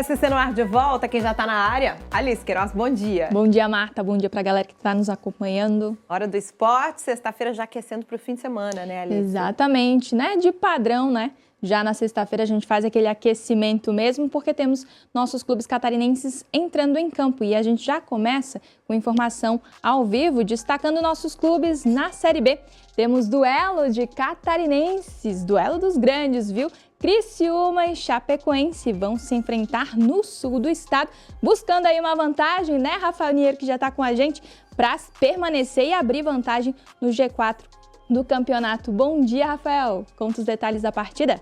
SC no ar de volta, quem já tá na área, Alice Queiroz, bom dia. Bom dia, Marta, bom dia pra galera que tá nos acompanhando. Hora do esporte, sexta-feira já aquecendo pro fim de semana, né, Alice? Exatamente, né? De padrão, né? Já na sexta-feira a gente faz aquele aquecimento mesmo, porque temos nossos clubes catarinenses entrando em campo. E a gente já começa com informação ao vivo, destacando nossos clubes na Série B. Temos duelo de catarinenses, duelo dos grandes, viu? Criciúma e Chapecoense vão se enfrentar no sul do estado, buscando aí uma vantagem, né, Rafael Niero, que já está com a gente, para permanecer e abrir vantagem no G4 do campeonato. Bom dia, Rafael. Conta os detalhes da partida.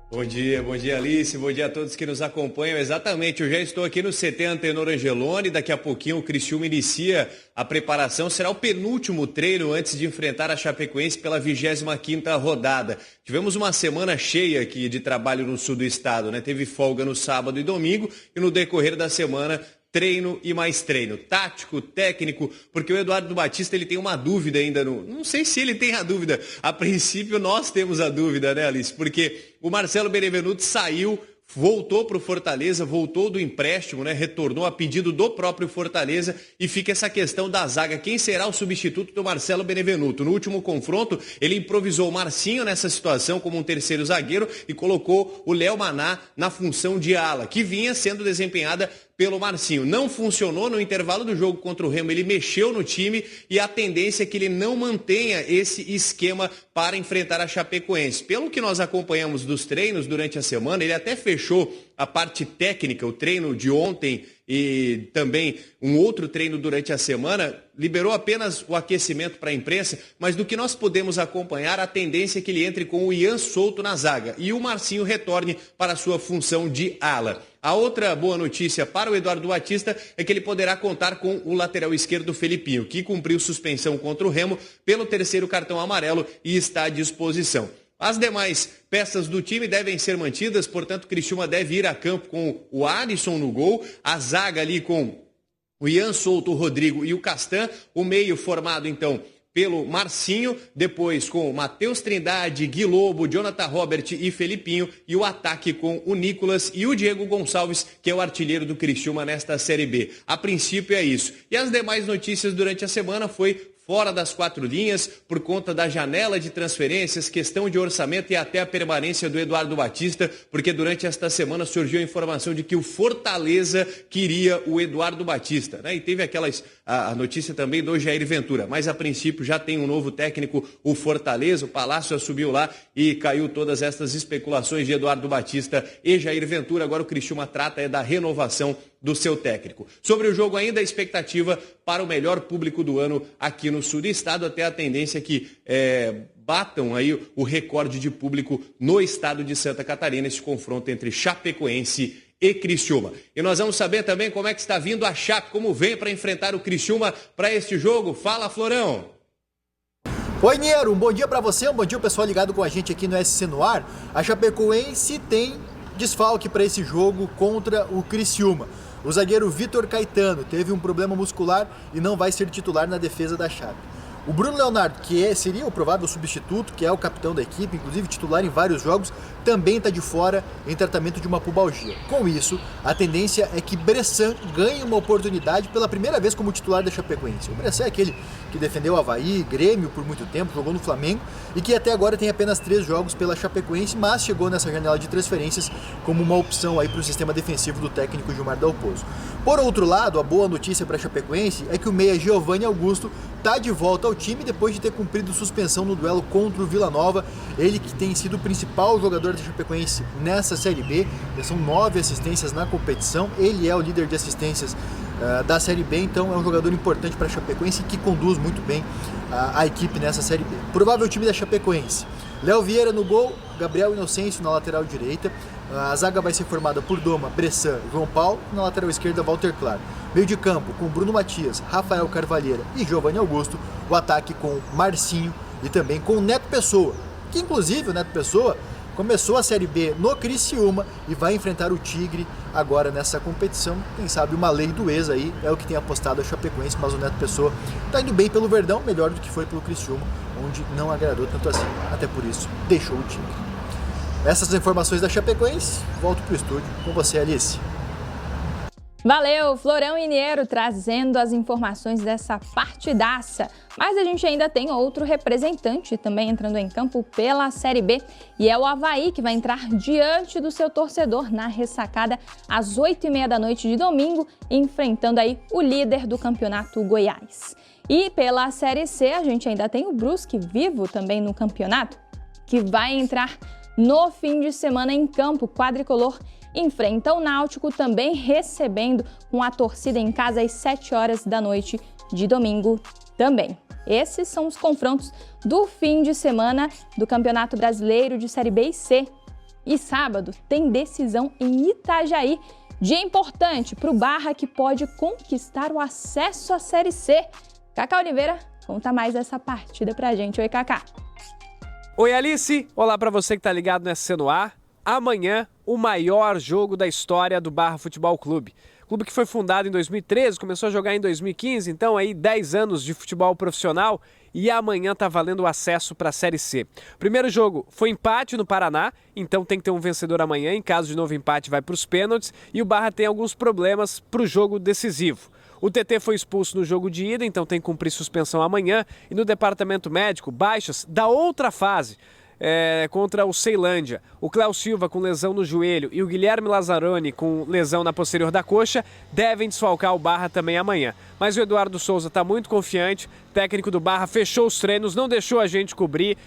Bom dia Alice, bom dia a todos que nos acompanham. Exatamente, eu já estou aqui no CT Antenor Angeloni, daqui a pouquinho o Criciúma inicia a preparação, será o penúltimo treino antes de enfrentar a Chapecoense pela 25ª rodada. Tivemos uma semana cheia aqui de trabalho no sul do estado, né? Teve folga no sábado e domingo e no decorrer da semana treino e mais treino, tático, técnico, porque o Eduardo Batista ele tem uma dúvida ainda, não sei se ele tem a dúvida, a princípio nós temos a dúvida, né, Alice, porque o Marcelo Benevenuto saiu, voltou para o Fortaleza, voltou do empréstimo, né? Retornou a pedido do próprio Fortaleza e fica essa questão da zaga. Quem será o substituto do Marcelo Benevenuto? No último confronto, ele improvisou o Marcinho nessa situação como um terceiro zagueiro e colocou o Léo Maná na função de ala, que vinha sendo desempenhada pelo Marcinho. Não funcionou no intervalo do jogo contra o Remo, ele mexeu no time e a tendência é que ele não mantenha esse esquema para enfrentar a Chapecoense. Pelo que nós acompanhamos dos treinos durante a semana, ele até fechou a parte técnica, o treino de ontem e também um outro treino durante a semana, liberou apenas o aquecimento para a imprensa, mas do que nós podemos acompanhar, a tendência é que ele entre com o Ian Souto na zaga e o Marcinho retorne para a sua função de ala. A outra boa notícia para o Eduardo Batista é que ele poderá contar com o lateral esquerdo Felipinho, que cumpriu suspensão contra o Remo pelo terceiro cartão amarelo e está à disposição. As demais peças do time devem ser mantidas, portanto o Criciúma deve ir a campo com o Alisson no gol, a zaga ali com o Ian Souto, o Rodrigo e o Castan, o meio formado então pelo Marcinho, depois com Matheus Trindade, Gui Lobo, Jonathan Robert e Felipinho, e o ataque com o Nicolas e o Diego Gonçalves, que é o artilheiro do Criciúma nesta Série B. A princípio é isso. E as demais notícias durante a semana foi fora das quatro linhas, por conta da janela de transferências, questão de orçamento e até a permanência do Eduardo Batista, porque durante esta semana surgiu a informação de que o Fortaleza queria o Eduardo Batista, né? E teve a notícia também do Jair Ventura, mas a princípio já tem um novo técnico, o Fortaleza, o Palácio subiu lá e caiu todas estas especulações de Eduardo Batista e Jair Ventura. Agora o Criciúma trata da renovação do seu técnico. Sobre o jogo ainda, a expectativa para o melhor público do ano aqui no sul do estado, até a tendência que batam aí o recorde de público no estado de Santa Catarina, esse confronto entre Chapecoense e Criciúma. E nós vamos saber também como é que está vindo a Chape, como vem para enfrentar o Criciúma para este jogo. Fala, Florão! Oi, Niero, um bom dia para você, um bom dia o pessoal ligado com a gente aqui no SC no Ar. A Chapecoense tem desfalque para esse jogo contra o Criciúma. O zagueiro Vitor Caetano teve um problema muscular e não vai ser titular na defesa da Chape. O Bruno Leonardo, que seria o provável substituto, que é o capitão da equipe, inclusive titular em vários jogos, também está de fora em tratamento de uma pubalgia. Com isso, a tendência é que Bressan ganhe uma oportunidade pela primeira vez como titular da Chapecoense. O Bressan é aquele que defendeu o Avaí, Grêmio por muito tempo, jogou no Flamengo e que até agora tem apenas 3 jogos pela Chapecoense, mas chegou nessa janela de transferências como uma opção aí para o sistema defensivo do técnico Gilmar Dalpozo. Por outro lado, a boa notícia para a Chapecoense é que o meia Giovanni Augusto está de volta ao time depois de ter cumprido suspensão no duelo contra o Vila Nova. Ele que tem sido o principal jogador da Chapecoense nessa Série B, são 9 assistências na competição, ele é o líder de assistências da Série B, então é um jogador importante para a Chapecoense que conduz muito bem a equipe nessa Série B. Provável time da Chapecoense: Léo Vieira no gol, Gabriel Inocêncio na lateral direita, a zaga vai ser formada por Doma, Bressan, João Paulo, na lateral esquerda Walter Claro. Meio de campo com Bruno Matias, Rafael Carvalheira e Giovanni Augusto, o ataque com Marcinho e também com Neto Pessoa, que inclusive o Neto Pessoa começou a Série B no Criciúma e vai enfrentar o Tigre agora nessa competição. Quem sabe uma lei do ex aí é o que tem apostado a Chapecoense, mas o Neto Pessoa está indo bem pelo Verdão, melhor do que foi pelo Criciúma, onde não agradou tanto assim, até por isso deixou o Tigre. Essas informações da Chapecoense, volto para o estúdio com você, Alice. Valeu, Florão Iniero trazendo as informações dessa partidaça. Mas a gente ainda tem outro representante também entrando em campo pela Série B. E é o Avaí que vai entrar diante do seu torcedor na ressacada às 8h30 da noite de domingo, enfrentando aí o líder do campeonato Goiás. E pela Série C a gente ainda tem o Brusque vivo também no campeonato, que vai entrar no fim de semana em campo. Quadricolor enfrenta o Náutico, também recebendo com a torcida em casa às 7h da noite de domingo também. Esses são os confrontos do fim de semana do Campeonato Brasileiro de Série B e C. E sábado tem decisão em Itajaí, dia importante para o Barra, que pode conquistar o acesso à Série C. Cacá Oliveira conta mais essa partida pra gente. Oi, Cacá. Oi, Alice. Olá para você que tá ligado no SC no Ar. Amanhã, o maior jogo da história do Barra Futebol Clube. Clube que foi fundado em 2013, começou a jogar em 2015, então aí 10 anos de futebol profissional, e amanhã tá valendo o acesso para a Série C. Primeiro jogo foi empate no Paraná, então tem que ter um vencedor amanhã. Em caso de novo empate, vai para os pênaltis, e o Barra tem alguns problemas para o jogo decisivo. O TT foi expulso no jogo de ida, então tem que cumprir suspensão amanhã. E no departamento médico, baixas da outra fase, contra o Ceilândia. O Cléo Silva com lesão no joelho e o Guilherme Lazzaroni com lesão na posterior da coxa devem desfalcar o Barra também amanhã. Mas o Eduardo Souza está muito confiante, técnico do Barra fechou os treinos, não deixou a gente cobrir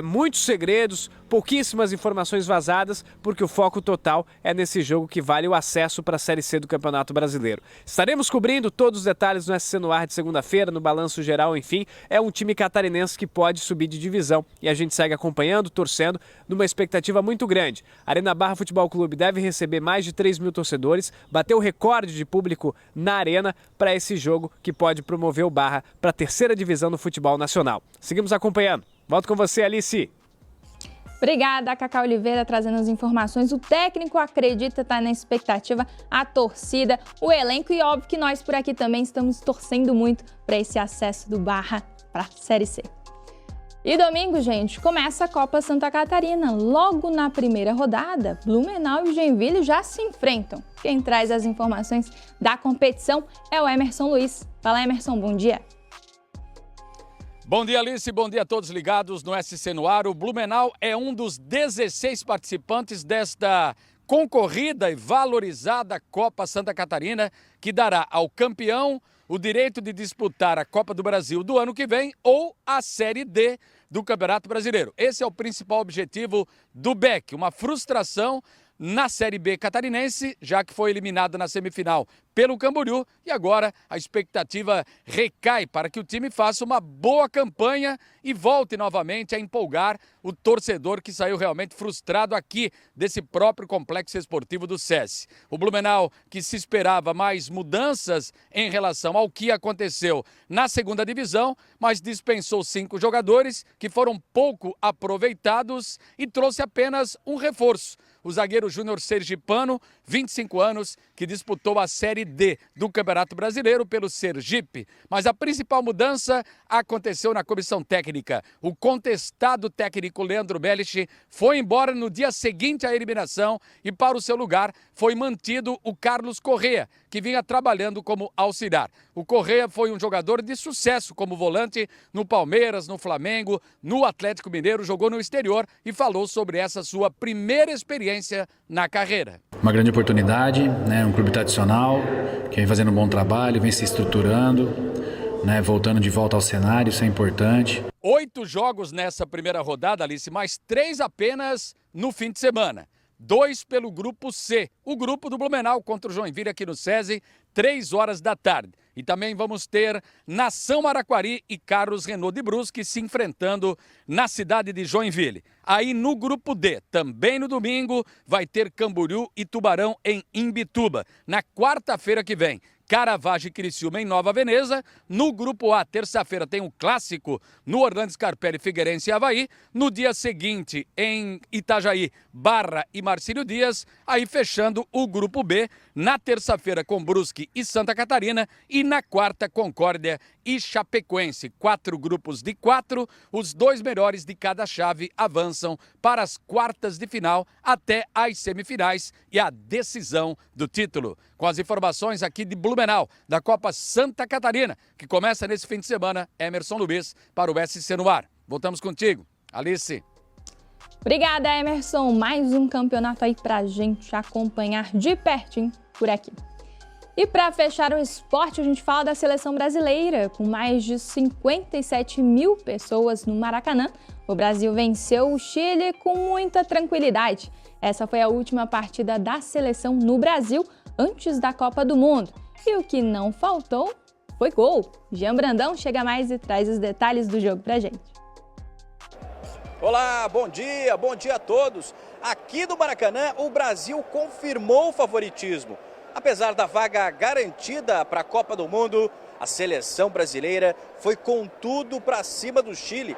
muitos segredos, pouquíssimas informações vazadas, porque o foco total é nesse jogo que vale o acesso para a Série C do Campeonato Brasileiro. Estaremos cobrindo todos os detalhes no SC no Ar de segunda-feira, no balanço geral, enfim. É um time catarinense que pode subir de divisão e a gente segue acompanhando, torcendo, numa expectativa muito grande. A Arena Barra Futebol Clube deve receber mais de 3 mil torcedores, bateu o recorde de público na arena para esse jogo que pode promover o Barra para a terceira divisão no futebol nacional. Seguimos acompanhando. Volto com você, Alice. Obrigada, Cacá Oliveira, trazendo as informações. O técnico acredita, está na expectativa, a torcida, o elenco e óbvio que nós por aqui também estamos torcendo muito para esse acesso do Barra para a Série C. E domingo, gente, começa a Copa Santa Catarina. Logo na primeira rodada, Blumenau e Joinville já se enfrentam. Quem traz as informações da competição é o Emerson Luiz. Fala, Emerson, bom dia. Bom dia, Alice. Bom dia a todos ligados no SC no Ar. O Blumenau é um dos 16 participantes desta concorrida e valorizada Copa Santa Catarina, que dará ao campeão o direito de disputar a Copa do Brasil do ano que vem ou a Série D do Campeonato Brasileiro. Esse é o principal objetivo do BEC, uma frustração na Série B catarinense, já que foi eliminado na semifinal pelo Camboriú, e agora a expectativa recai para que o time faça uma boa campanha e volte novamente a empolgar o torcedor que saiu realmente frustrado aqui desse próprio complexo esportivo do SESI. O Blumenau, que se esperava mais mudanças em relação ao que aconteceu na segunda divisão, mas dispensou 5 jogadores que foram pouco aproveitados e trouxe apenas um reforço. O zagueiro Júnior Sergipano, 25 anos, que disputou a Série D do Campeonato Brasileiro pelo Sergipe. Mas a principal mudança aconteceu na comissão técnica. O contestado técnico Leandro Bellich foi embora no dia seguinte à eliminação e para o seu lugar foi mantido o Carlos Correa, que vinha trabalhando como auxiliar. O Correa foi um jogador de sucesso como volante no Palmeiras, no Flamengo, no Atlético Mineiro, jogou no exterior e falou sobre essa sua primeira experiência na carreira. Uma grande oportunidade, um clube tradicional, que vem fazendo um bom trabalho, vem se estruturando, voltando de volta ao cenário, isso é importante. 8 jogos nessa primeira rodada, Alice, mais 3 apenas no fim de semana. 2 pelo grupo C, o grupo do Blumenau contra o Joinville aqui no SESI, 3 horas da tarde. E também vamos ter Nação Araquari e Carlos Renault de Brusque se enfrentando na cidade de Joinville. Aí no grupo D, também no domingo, vai ter Camboriú e Tubarão em Imbituba, na quarta-feira que vem. Caravaggio e Criciúma em Nova Veneza. No grupo A, terça-feira, tem um clássico no Orlando Scarpelli, Figueirense e Avaí. No dia seguinte, em Itajaí, Barra e Marcílio Dias. Aí fechando o grupo B, na terça-feira com Brusque e Santa Catarina. E na quarta, Concórdia e Chapecoense. 4 grupos de 4. Os 2 melhores de cada chave avançam para as quartas de final até as semifinais e a decisão do título. Com as informações aqui de Blumenau, da Copa Santa Catarina, que começa nesse fim de semana, Emerson Luiz para o SC no ar. Voltamos contigo, Alice. Obrigada, Emerson. Mais um campeonato aí pra gente acompanhar de pertinho por aqui. E para fechar o esporte, a gente fala da seleção brasileira. Com mais de 57 mil pessoas no Maracanã, o Brasil venceu o Chile com muita tranquilidade. Essa foi a última partida da seleção no Brasil antes da Copa do Mundo. E o que não faltou foi gol. Jean Brandão chega mais e traz os detalhes do jogo pra gente. Olá, bom dia a todos. Aqui do Maracanã, o Brasil confirmou o favoritismo. Apesar da vaga garantida para a Copa do Mundo, a seleção brasileira foi com tudo para cima do Chile.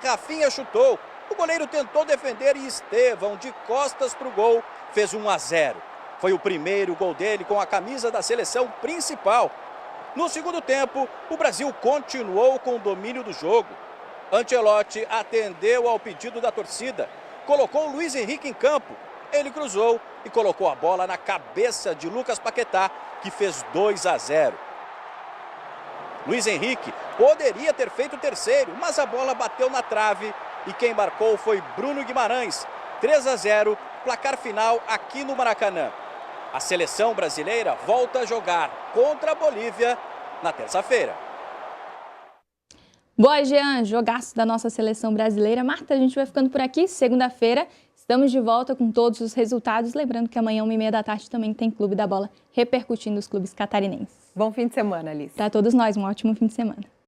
Rafinha chutou, o goleiro tentou defender e Estevão, de costas para o gol, fez 1-0. Foi o primeiro gol dele com a camisa da seleção principal. No segundo tempo, o Brasil continuou com o domínio do jogo. Ancelotti atendeu ao pedido da torcida, colocou o Luiz Henrique em campo. Ele cruzou e colocou a bola na cabeça de Lucas Paquetá, que fez 2-0. Luiz Henrique poderia ter feito o terceiro, mas a bola bateu na trave e quem marcou foi Bruno Guimarães. 3-0, placar final aqui no Maracanã. A seleção brasileira volta a jogar contra a Bolívia na terça-feira. Boa, Jean, jogaço da nossa seleção brasileira. Marta, a gente vai ficando por aqui. Segunda-feira, estamos de volta com todos os resultados. Lembrando que amanhã, 1h30 da tarde, também tem Clube da Bola repercutindo os clubes catarinenses. Bom fim de semana, Alice. Para todos nós, um ótimo fim de semana.